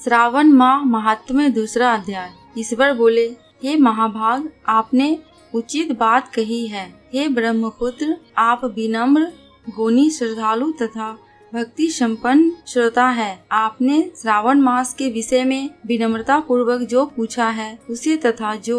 श्रावण माह महात्म्य दूसरा अध्याय। ईश्वर बोले, हे महाभाग, आपने उचित बात कही है। हे ब्रह्मपुत्र, आप विनम्र, गुणी, श्रद्धालु तथा भक्ति संपन्न श्रोता है। आपने श्रावण मास के विषय में विनम्रता पूर्वक जो पूछा है उसे तथा जो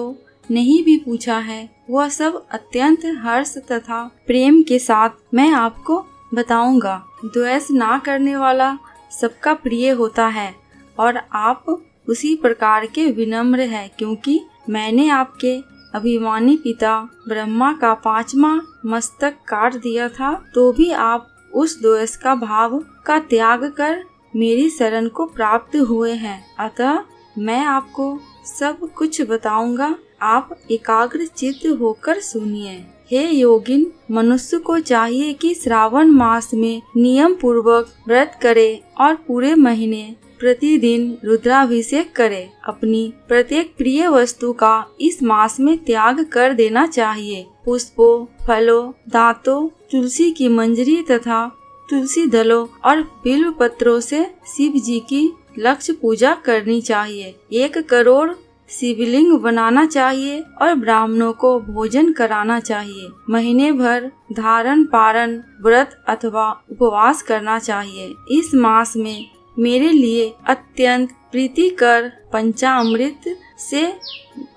नहीं भी पूछा है वह सब अत्यंत हर्ष तथा प्रेम के साथ मैं आपको बताऊंगा। द्वेष ना करने वाला सबका प्रिय होता है और आप उसी प्रकार के विनम्र है, क्योंकि मैंने आपके अभिमानी पिता ब्रह्मा का 5वां मस्तक काट दिया था, तो भी आप उस द्वेष का भाव का त्याग कर मेरी शरण को प्राप्त हुए हैं। अतः मैं आपको सब कुछ बताऊंगा, आप एकाग्र चित्त होकर सुनिए। हे योगिन, मनुष्य को चाहिए कि श्रावण मास में नियम पूर्वक व्रत करे और पूरे महीने प्रतिदिन रुद्राभिषेक करे। अपनी प्रत्येक प्रिय वस्तु का इस मास में त्याग कर देना चाहिए। पुष्पों, फलों, दांतों, तुलसी की मंजरी तथा तुलसी दलों और बिल्व पत्रों से शिव जी की लक्ष्य पूजा करनी चाहिए। 1 करोड़ शिवलिंग बनाना चाहिए और ब्राह्मणों को भोजन कराना चाहिए। महीने भर धारण पारण व्रत अथवा उपवास करना चाहिए। इस मास में मेरे लिए अत्यंत प्रीतिकर पंचामृत से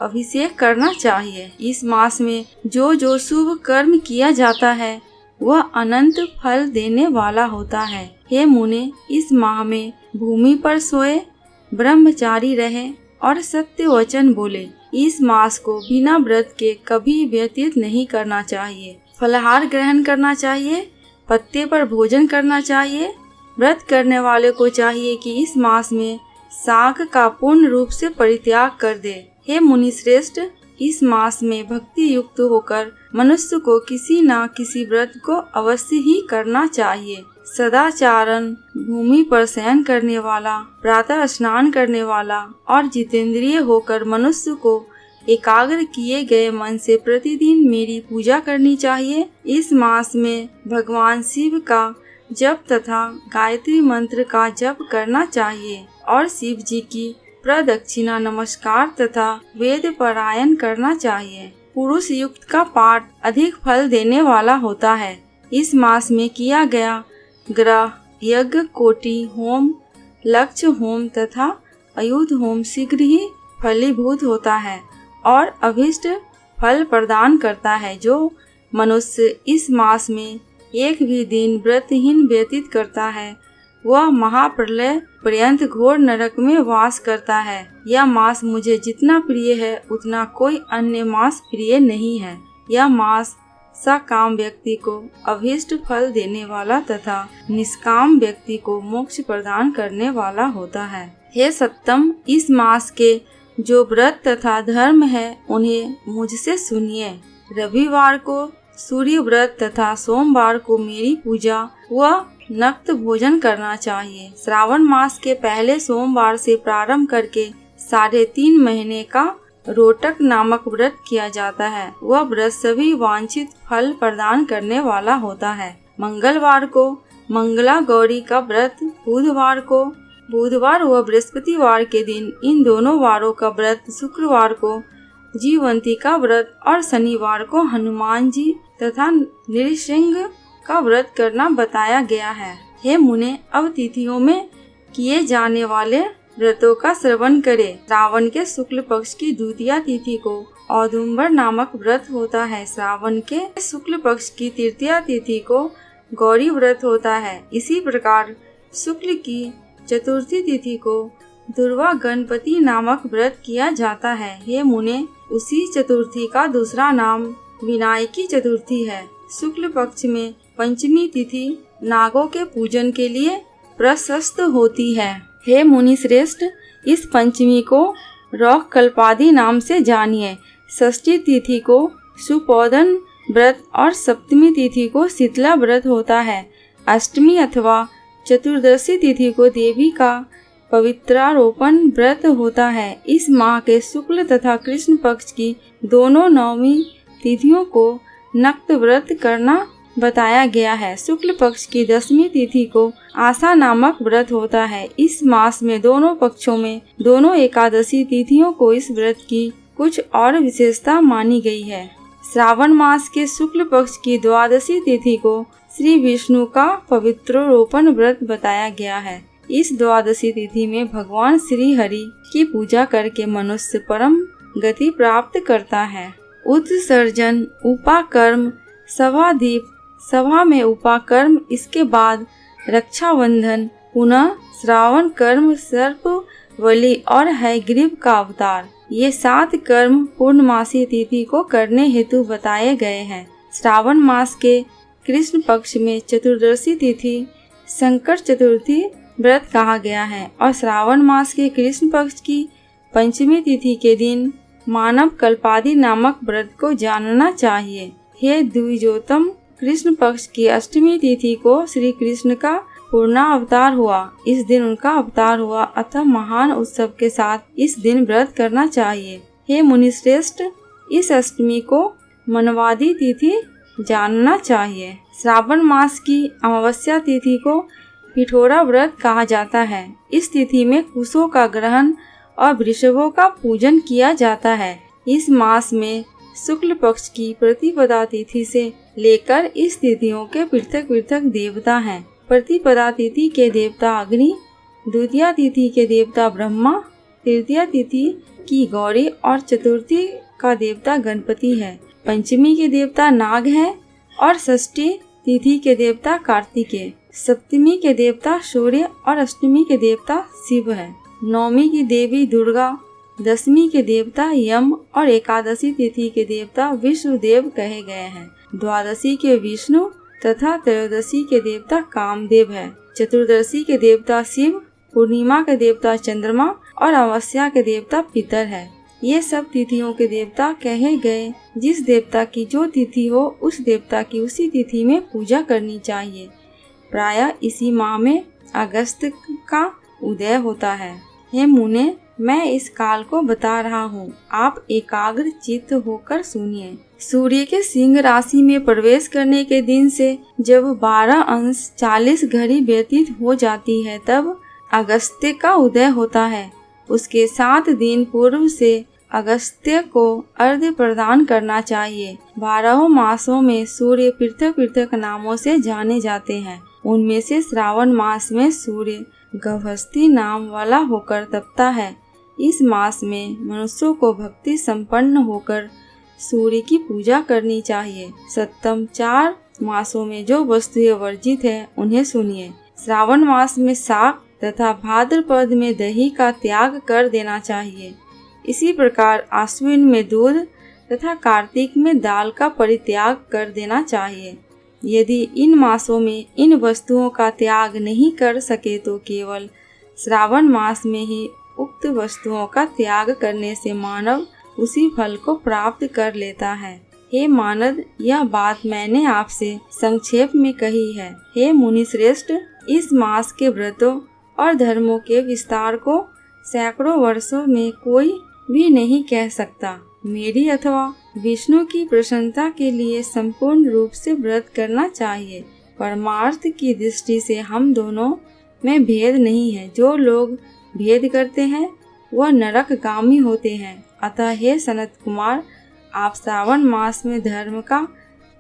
अभिषेक करना चाहिए। इस मास में जो शुभ कर्म किया जाता है वह अनंत फल देने वाला होता है। हे मुने, इस माह में भूमि पर सोए, ब्रह्मचारी रहे और सत्य वचन बोले। इस मास को बिना व्रत के कभी व्यतीत नहीं करना चाहिए। फलाहार ग्रहण करना चाहिए, पत्ते पर भोजन करना चाहिए। व्रत करने वाले को चाहिए कि इस मास में शाक का पूर्ण रूप से परित्याग कर दे। हे मुनि श्रेष्ठ, इस मास में भक्ति युक्त होकर मनुष्य को किसी न किसी व्रत को अवश्य ही करना चाहिए। सदाचारण, भूमि पर शयन करने वाला, प्रातः स्नान करने वाला और जितेंद्रिय होकर मनुष्य को एकाग्र किए गए मन से प्रतिदिन मेरी पूजा करनी चाहिए। इस मास में भगवान शिव का जप तथा गायत्री मंत्र का जप करना चाहिए और शिव जी की प्रदक्षिणा नमस्कार तथा वेद पारायण करना चाहिए। पुरुष युक्त का पाठ अधिक फल देने वाला होता है। इस मास में किया गया ग्रह यज्ञ, कोटि होम, लक्ष्य होम तथा अयुध होम शीघ्र ही फलीभूत होता है और अभीष्ट फल प्रदान करता है। जो मनुष्य इस मास में एक भी दिन व्रतहीन व्यतीत करता है वह महाप्रलय पर्यंत घोर नरक में वास करता है। यह मास मुझे जितना प्रिय है उतना कोई अन्य मास प्रिय नहीं है। यह मास सकाम व्यक्ति को अभीष्ट फल देने वाला तथा निष्काम व्यक्ति को मोक्ष प्रदान करने वाला होता है। हे सत्तम, इस मास के जो व्रत तथा धर्म है उन्हें मुझसे सुनिए। रविवार को सूर्य व्रत तथा सोमवार को मेरी पूजा व नक्त भोजन करना चाहिए। श्रावण मास के पहले सोमवार से प्रारंभ करके 3.5 महीने का रोटक नामक व्रत किया जाता है। वह व्रत सभी वांछित फल प्रदान करने वाला होता है। मंगलवार को मंगला गौरी का व्रत, बुधवार व बृहस्पतिवार के दिन इन दोनों वारों का व्रत, शुक्रवार को जीवंती का व्रत और शनिवार को हनुमान जी तथा नृसिंह का व्रत करना बताया गया है। हे मुने, अब तिथियों में किए जाने वाले व्रतों का श्रवण करें। श्रावण के शुक्ल पक्ष की द्वितीया तिथि को औदुंबर नामक व्रत होता है। श्रावण के शुक्ल पक्ष की तृतीया तिथि को गौरी व्रत होता है। इसी प्रकार शुक्ल की चतुर्थी तिथि को दुर्वा गणपति नामक व्रत किया जाता है। हे मुने, उसी चतुर्थी का दूसरा नाम विनायकी चतुर्थी है। शुक्ल पक्ष में पंचमी तिथि नागों के पूजन के लिए प्रशस्त होती है। हे मुनि श्रेष्ठ, इस पंचमी को रौख कल्पादि नाम से जानिए। षष्ठी तिथि को सुपोधन व्रत और सप्तमी तिथि को शीतला व्रत होता है। अष्टमी अथवा चतुर्दशी तिथि को देवी का पवित्रारोपण व्रत होता है। इस माह के शुक्ल तथा कृष्ण पक्ष की दोनों नवमी तिथियों को नक्त व्रत करना बताया गया है। शुक्ल पक्ष की 10वीं तिथि को आशा नामक व्रत होता है। इस मास में दोनों पक्षों में दोनों एकादशी तिथियों को इस व्रत की कुछ और विशेषता मानी गई है। श्रावण मास के शुक्ल पक्ष की द्वादशी तिथि को श्री विष्णु का पवित्रोपन व्रत बताया गया है। इस द्वादशी तिथि में भगवान श्री हरि की पूजा करके मनुष्य परम गति प्राप्त करता है। उत्सर्जन, उपाकर्म, सभादीप, सभा में उपाकर्म, इसके बाद रक्षाबंधन, पुनः श्रावण कर्म, सर्प बलि और हयग्रीव का अवतार। ये 7 कर्म पूर्णमासी तिथि को करने हेतु बताए गए हैं। श्रावण मास के कृष्ण पक्ष में चतुर्दशी तिथि संकट चतुर्थी व्रत कहा गया है और श्रावण मास के कृष्ण पक्ष की पंचमी तिथि के दिन मानव कल्पादि नामक व्रत को जानना चाहिए। हे द्विजोतम, कृष्ण पक्ष की अष्टमी तिथि को श्री कृष्ण का पूर्णा अवतार हुआ। इस दिन उनका अवतार हुआ, अतः महान उत्सव के साथ इस दिन व्रत करना चाहिए। हे मुनिश्रेष्ठ, इस अष्टमी को मनवादी तिथि जानना चाहिए। श्रावण मास की अमावस्या तिथि को पिठोरा व्रत कहा जाता है। इस तिथि में कुशों का ग्रहण और वृषभों का पूजन किया जाता है। इस मास में शुक्ल पक्ष की प्रतिपदा तिथि से लेकर इस तिथियों के पृथक पृथक देवता हैं। प्रतिपदा तिथि के देवता अग्नि, द्वितीय तिथि के देवता ब्रह्मा, तृतीय तिथि की गौरी और चतुर्थी का देवता गणपति है। पंचमी के देवता नाग है और षष्ठी तिथि के देवता कार्तिकेय। सप्तमी के देवता सूर्य और अष्टमी के देवता शिव है। नौमी की देवी दुर्गा, 10वीं के देवता यम और एकादशी तिथि के देवता विष्णुदेव कहे गए हैं। द्वादशी के विष्णु तथा त्रयोदशी के देवता कामदेव है। चतुर्दशी के देवता शिव, पूर्णिमा के देवता चंद्रमा और अमावस्या के देवता पितर है। ये सब तिथियों के देवता कहे गए। जिस देवता की जो तिथि हो उस देवता की उसी तिथि में पूजा करनी चाहिए। प्रायः इसी माह में अगस्त का उदय होता है। हे मुने, मैं इस काल को बता रहा हूँ, आप एकाग्र चित्त होकर सुनिए। सूर्य के सिंह राशि में प्रवेश करने के दिन से जब 12:40 घड़ी व्यतीत हो जाती है तब अगस्त्य का उदय होता है। उसके 7 दिन पूर्व से अगस्त्य को अर्घ्य प्रदान करना चाहिए। 12 मासों में सूर्य पृथक पृथक नामों से जाने जाते हैं। उनमें से श्रावण मास में सूर्य गभस्ती नाम वाला होकर तपता है। इस मास में मनुष्यों को भक्ति संपन्न होकर सूर्य की पूजा करनी चाहिए। सप्तम 4 मासों में जो वस्तुएं वर्जित है उन्हें सुनिए। श्रावण मास में शाक तथा भाद्रपद में दही का त्याग कर देना चाहिए। इसी प्रकार आश्विन में दूध तथा कार्तिक में दाल का परित्याग कर देना चाहिए। यदि इन मासों में इन वस्तुओं का त्याग नहीं कर सके तो केवल श्रावण मास में ही उक्त वस्तुओं का त्याग करने से मानव उसी फल को प्राप्त कर लेता है। हे मानद, यह बात मैंने आपसे संक्षेप में कही है। हे मुनिश्रेष्ठ, इस मास के व्रतों और धर्मों के विस्तार को सैकड़ों वर्षों में कोई भी नहीं कह सकता। मेरी अथवा विष्णु की प्रसन्नता के लिए संपूर्ण रूप से व्रत करना चाहिए। परमार्थ की दृष्टि से हम दोनों में भेद नहीं है। जो लोग भेद करते हैं वह नरकगामी होते हैं। अतः हे सनत कुमार, आप श्रावण मास में धर्म का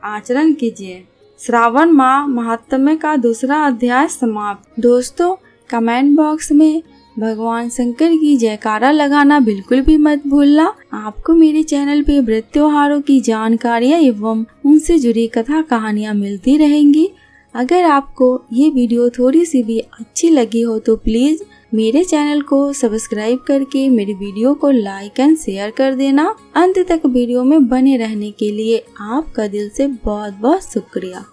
आचरण कीजिए। श्रावण माह महात्म्य का दूसरा अध्याय समाप्त। दोस्तों, कमेंट बॉक्स में भगवान शंकर की जयकारा लगाना बिल्कुल भी मत भूलना। आपको मेरे चैनल पे व्रत त्योहारों की जानकारियाँ एवं उनसे जुड़ी कथा कहानियाँ मिलती रहेंगी। अगर आपको ये वीडियो थोड़ी सी भी अच्छी लगी हो तो प्लीज़ मेरे चैनल को सब्सक्राइब करके मेरे वीडियो को लाइक एंड शेयर कर देना। अंत तक वीडियो में बने रहने के लिए आपका दिल से बहुत बहुत शुक्रिया।